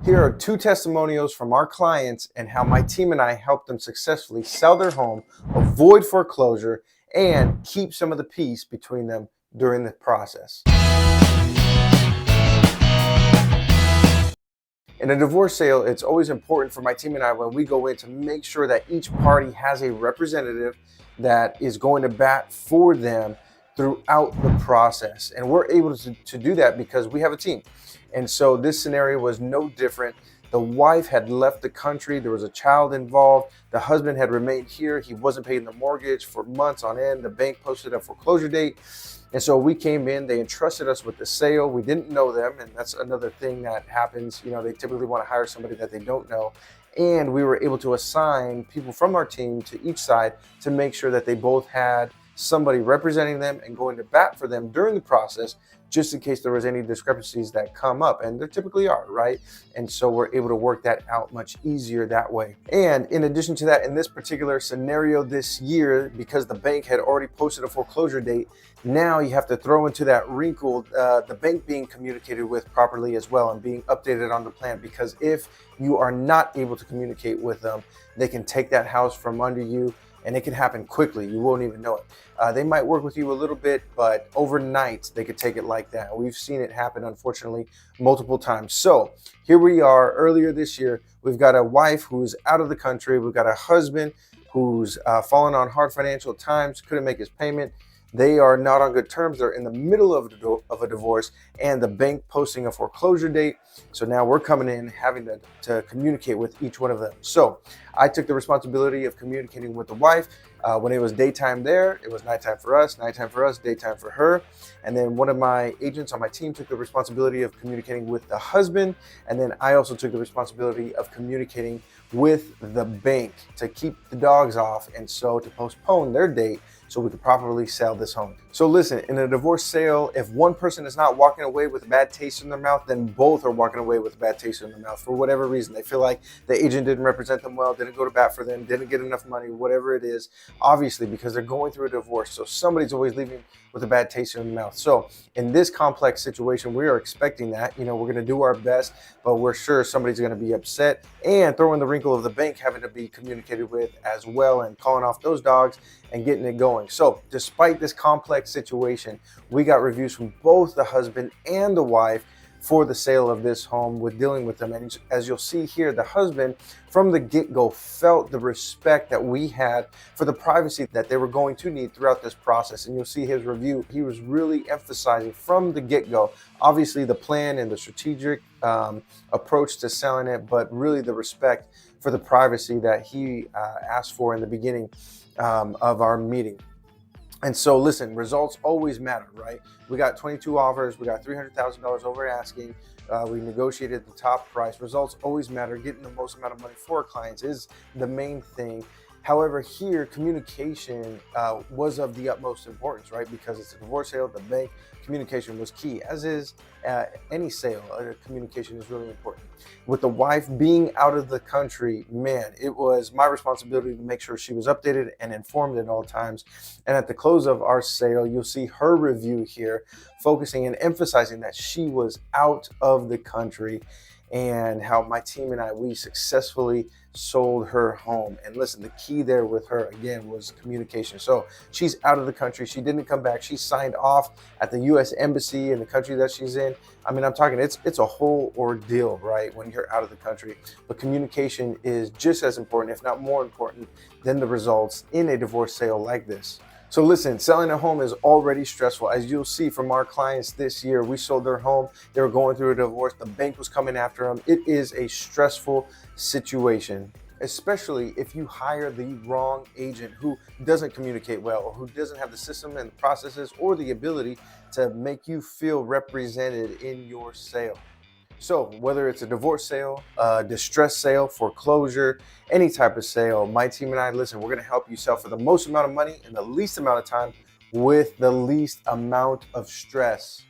Here are two testimonials from our clients and how my team and I helped them successfully sell their home, avoid foreclosure, and keep some of the peace between them during the process. In a divorce sale, it's always important for my team and I when we go in to make sure that each party has a representative that is going to bat for them throughout the process. And we're able to do that because we have a team. And so this scenario was no different. The wife had left the country. There was a child involved. The husband had remained here. He wasn't paying the mortgage for months on end. The bank posted a foreclosure date. And so we came in, they entrusted us with the sale. We didn't know them. And that's another thing that happens. You know, they typically want to hire somebody that they don't know. And we were able to assign people from our team to each side to make sure that they both had somebody representing them and going to bat for them during the process, just in case there was any discrepancies that come up, and there typically are, right? And so we're able to work that out much easier that way. And in addition to that, in this particular scenario this year, because the bank had already posted a foreclosure date, now you have to throw into that wrinkle the bank being communicated with properly as well and being updated on the plan, because if you are not able to communicate with them, they can take that house from under you. And it can happen quickly. You won't even know it. They might work with you a little bit, but overnight they could take it like that. We've seen it happen, unfortunately, multiple times. So here we are earlier this year. We've got a wife who's out of the country. We've got a husband who's fallen on hard financial times, couldn't make his payment. They are not on good terms. They're in the middle of a divorce, and the bank posting a foreclosure date. So now we're coming in having to communicate with each one of them. So I took the responsibility of communicating with the wife. When it was daytime there, it was nighttime for us, daytime for her. And then one of my agents on my team took the responsibility of communicating with the husband. And then I also took the responsibility of communicating with the bank to keep the dogs off, and so to postpone their date so we could properly sell this home. So listen, in a divorce sale, if one person is not walking away with a bad taste in their mouth, then both are walking away with a bad taste in their mouth for whatever reason. They feel like the agent didn't represent them well, didn't go to bat for them, didn't get enough money, whatever it is, obviously because they're going through a divorce. So somebody's always leaving with a bad taste in their mouth. So in this complex situation, we are expecting that. We're going to do our best, but we're sure somebody's going to be upset, and throw in the wrinkle of the bank having to be communicated with as well and calling off those dogs and getting it going. So despite this complex situation, we got reviews from both the husband and the wife for the sale of this home with dealing with them. And as you'll see here, the husband from the get-go felt the respect that we had for the privacy that they were going to need throughout this process. And you'll see his review. He was really emphasizing from the get-go, obviously the plan and the strategic approach to selling it, but really the respect for the privacy that he asked for in the beginning of our meeting. And so listen, results always matter, right? We got 22 offers. We got $300,000 over asking. We negotiated the top price. Results always matter. Getting the most amount of money for our clients is the main thing. However, here, communication was of the utmost importance, right? Because it's a divorce sale, the bank, communication was key, as is any sale. Communication is really important. With the wife being out of the country, man, it was my responsibility to make sure she was updated and informed at all times. And at the close of our sale, you'll see her review here, focusing and emphasizing that she was out of the country and how my team and I, we successfully sold her home. And listen, the key there with her, again, was communication. So she's out of the country. She didn't come back. She signed off at the U.S. Embassy in the country that she's in. I mean, I'm talking, it's a whole ordeal, right, when you're out of the country. But communication is just as important, if not more important, than the results in a divorce sale like this. So listen, selling a home is already stressful. As you'll see from our clients this year, we sold their home. They were going through a divorce. The bank was coming after them. It is a stressful situation, especially if you hire the wrong agent who doesn't communicate well, or who doesn't have the system and the processes or the ability to make you feel represented in your sale. So whether it's a divorce sale, a distress sale, foreclosure, any type of sale, my team and I, listen, we're going to help you sell for the most amount of money in the least amount of time with the least amount of stress.